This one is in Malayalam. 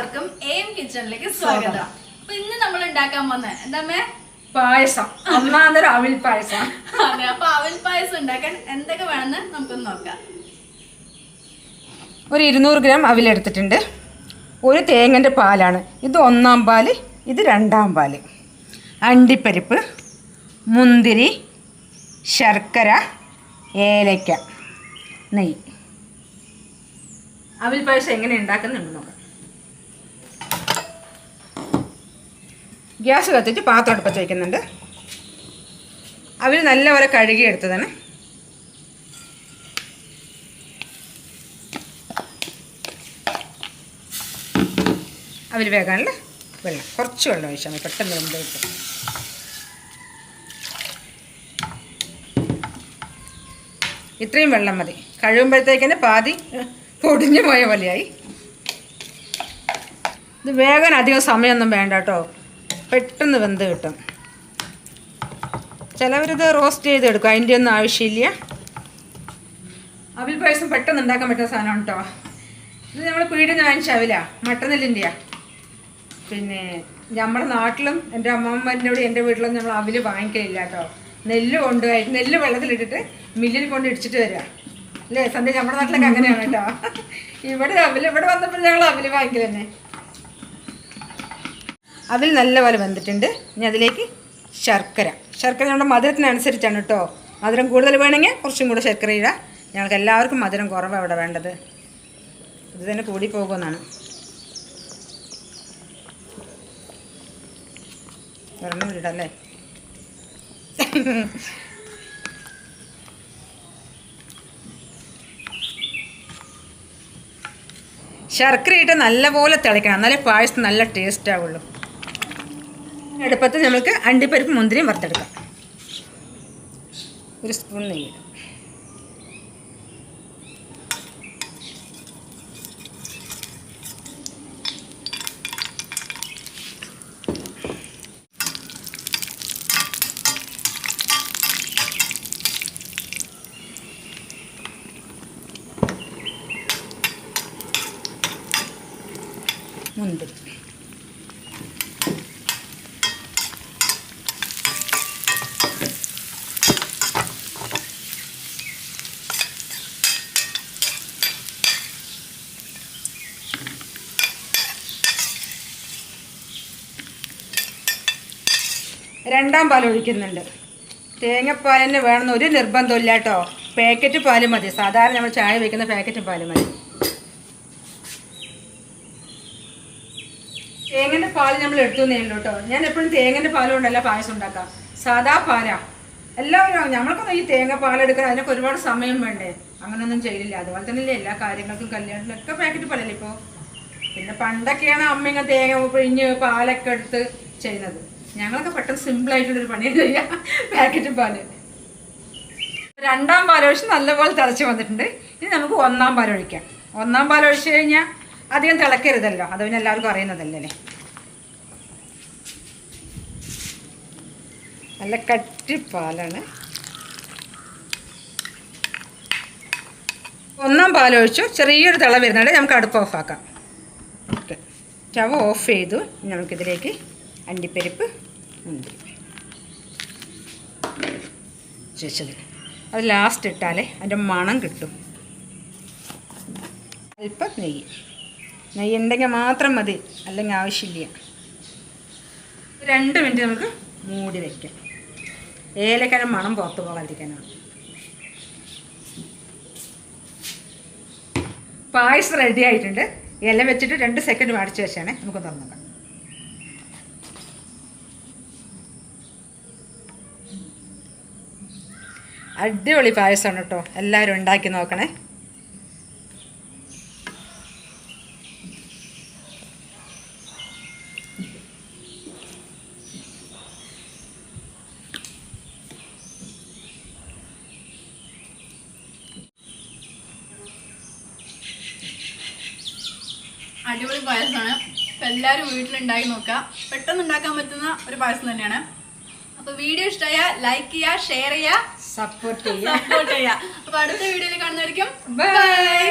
എല്ലാവർക്കും എം കിച്ചണിലേക്ക് സ്വാഗതം. അപ്പൊ ഇന്ന് നമ്മൾ ഉണ്ടാക്കാൻ പോകുന്നത് എന്താ പായസം, ഒന്നാന്തരം അവിൽ പായസം. അതെ, അപ്പൊ അവിൽ പായസം ഉണ്ടാക്കാൻ എന്തൊക്കെ വേണമെന്ന് നമുക്കൊന്ന് നോക്കാം. ഒരു 200 ഗ്രാം അവിലെടുത്തിട്ടുണ്ട്. ഒരു തേങ്ങൻ്റെ പാലാണ്. ഇത് 1-ാം പാല്, ഇത് 2-ാം പാല്. അണ്ടിപ്പരിപ്പ്, മുന്തിരി, ശർക്കര, ഏലക്ക, നെയ്യ്. അവിൽ പായസം എങ്ങനെ ഉണ്ടാക്കുന്നുണ്ട് നോക്കാം. ഗ്യാസ് കത്തിച്ച് പാത്രം അടുപ്പത്ത് വയ്ക്കുന്നുണ്ട്. അവിൽ നല്ലപോലെ കഴുകി എടുത്തതാണ്. അവിൽ വേകാനുള്ള വെള്ളം, കുറച്ച് വെള്ളം ഒഴിച്ചാൽ മതി, പെട്ടെന്ന് വെന്ത് കിട്ടും. ഇത്രയും വെള്ളം മതി. കഴുകുമ്പോഴത്തേക്കിന് പാതി പൊടിഞ്ഞു പോയ പോലെയായി. ഇത് വേഗം അധികം സമയമൊന്നും വേണ്ട കേട്ടോ, പെട്ടെന്ന് വെന്ത് കിട്ടും. ചിലവരിത് റോസ്റ്റ് ചെയ്തെടുക്കും, അതിൻ്റെ ഒന്നും ആവശ്യമില്ല. അവിൽ പായസം പെട്ടെന്ന് ഉണ്ടാക്കാൻ പറ്റുന്ന സാധനമാണ് കേട്ടോ. ഇത് നമ്മൾ പീടിയിൽ നിന്ന് വാങ്ങിച്ച അവില, മട്ടനെല്ലിൻ്റെയാണ്. പിന്നെ നമ്മുടെ നാട്ടിലും എൻ്റെ അമ്മമ്മൻ്റെ ഇവിടെ എൻ്റെ വീട്ടിലൊന്നും നമ്മൾ അവിൽ വാങ്ങിക്കലില്ല കേട്ടോ. നെല്ല് വെള്ളത്തിലിട്ടിട്ട് മില്ലിൽ കൊണ്ട് ഇടിച്ചിട്ട് വരിക അല്ലേ സന്ധ്യ? നമ്മുടെ നാട്ടിലൊക്കെ അങ്ങനെയാണ് കേട്ടോ. ഇവിടെ വന്നപ്പോൾ ഞങ്ങൾ അവിൽ വാങ്ങിക്കൽ തന്നെ. അവിൽ നല്ലപോലെ വെന്തിട്ടുണ്ട്. ഇനി അതിലേക്ക് ശർക്കര നമ്മുടെ മധുരത്തിനനുസരിച്ചാണ് കേട്ടോ. മധുരം കൂടുതൽ വേണമെങ്കിൽ കുറച്ചും കൂടെ ശർക്കര ഇടുക. ഞങ്ങൾക്ക് എല്ലാവർക്കും മധുരം കുറവാണ് ഇവിടെ വേണ്ടത്. ഇത് തന്നെ കൂടി പോകുമെന്നാണ്. ഒരെണ്ണം ഇടല്ലേ. ശർക്കര ഇട്ട് നല്ലപോലെ തിളയ്ക്കണം, എന്നാലേ പായസം നല്ല ടേസ്റ്റ് ആവുള്ളൂ. അടുപ്പത്ത് നമുക്ക് അണ്ടിപ്പരിപ്പ് മുന്തിരിയും വറുത്തെടുക്കാം. ഒരു സ്പൂൺ നെയ്യ്. മുന്തിരി, രണ്ടാം പാൽ ഒഴിക്കുന്നുണ്ട്. തേങ്ങാപ്പാലിന് വേണമെന്ന് ഒരു നിർബന്ധമില്ല കേട്ടോ. പാക്കറ്റ് പാൽ മതി, സാധാരണ നമ്മൾ ചായ വയ്ക്കുന്ന പാക്കറ്റ് പാൽ മതി. തേങ്ങൻ്റെ പാൽ നമ്മൾ എടുത്തു തന്നെയുള്ളൂ കേട്ടോ. ഞാൻ എപ്പോഴും തേങ്ങൻ്റെ പാൽ കൊണ്ടല്ല പായസം ഉണ്ടാക്കാം, സാധാ പാലാ. എല്ലാവരും നമ്മൾക്കൊന്നും ഈ തേങ്ങ പാലെടുക്കാൻ അതിനൊക്കെ ഒരുപാട് സമയം വേണ്ടേ, അങ്ങനെയൊന്നും ചെയ്യില്ല. അതുപോലെ തന്നെയല്ലേ എല്ലാ കാര്യങ്ങൾക്കും, കല്യാണത്തിലൊക്കെ പാക്കറ്റ് പാലല്ലേ ഇപ്പോൾ. പിന്നെ പണ്ടൊക്കെയാണ് അമ്മ തേങ്ങ പിഴിഞ്ഞ് പാലൊക്കെ എടുത്ത് ചെയ്യുന്നത്. ഞങ്ങളൊക്കെ പെട്ടെന്ന് സിമ്പിളായിട്ടുള്ളൊരു പണിയാണ് ചെയ്യാം, പാക്കറ്റ് പാല്. 2-ാം പാൽ ഒഴിച്ച് നല്ലപോലെ തിളച്ച് വന്നിട്ടുണ്ട്. ഇനി നമുക്ക് 1-ാം പാൽ ഒഴിക്കാം. 1-ാം പാൽ ഒഴിച്ച് കഴിഞ്ഞാൽ അധികം തിളക്കരുതല്ലോ, അത് പിന്നെ എല്ലാവർക്കും അറിയുന്നതല്ലേ. നല്ല കട്ടിപ്പാലാണ്. 1-ാം പാൽ ഒഴിച്ചു, ചെറിയൊരു തിള വരുന്നുണ്ട്. നമുക്ക് അടുപ്പ് ഓഫാക്കാം. ഓക്കെ, സ്റ്റവ് ഓഫ് ചെയ്തു. നമുക്കിതിലേക്ക് അണ്ടിപ്പരിപ്പ് മുന്തിരി വെച്ചത് അത് ലാസ്റ്റ് ഇട്ടാലേ അതിൻ്റെ മണം കിട്ടും. അല്പം നെയ്യ് ഉണ്ടെങ്കിൽ മാത്രം മതി, അല്ലെങ്കിൽ ആവശ്യമില്ല. 2 മിനിറ്റ് നമുക്ക് മൂടി വയ്ക്കാം. ഏലക്കായ മണം പുറത്ത് പോകാതിരിക്കാനാണ്. പായസം റെഡി ആയിട്ടുണ്ട്. ഇല വെച്ചിട്ട് 2 സെക്കൻഡ് അടച്ച് വെച്ചാണ്. നമുക്ക് തുറന്നു. അടിപൊളി പായസമാണ് കേട്ടോ, എല്ലാവരും ഉണ്ടാക്കി നോക്കണേ. അടിപൊളി പായസമാണ്. അപ്പം എല്ലാവരും വീട്ടിലുണ്ടാക്കി നോക്കാം. പെട്ടെന്ന് ഉണ്ടാക്കാൻ പറ്റുന്ന ഒരു പായസം തന്നെയാണ്. അപ്പോൾ വീഡിയോ ഇഷ്ടമായ ലൈക്ക് ചെയ്യുക, ഷെയർ ചെയ്യുക, സപ്പോർട്ട് ചെയ്യുക. അപ്പോൾ അടുത്ത വീഡിയോയിൽ കാണുന്നതായിരിക്കും. ബൈ.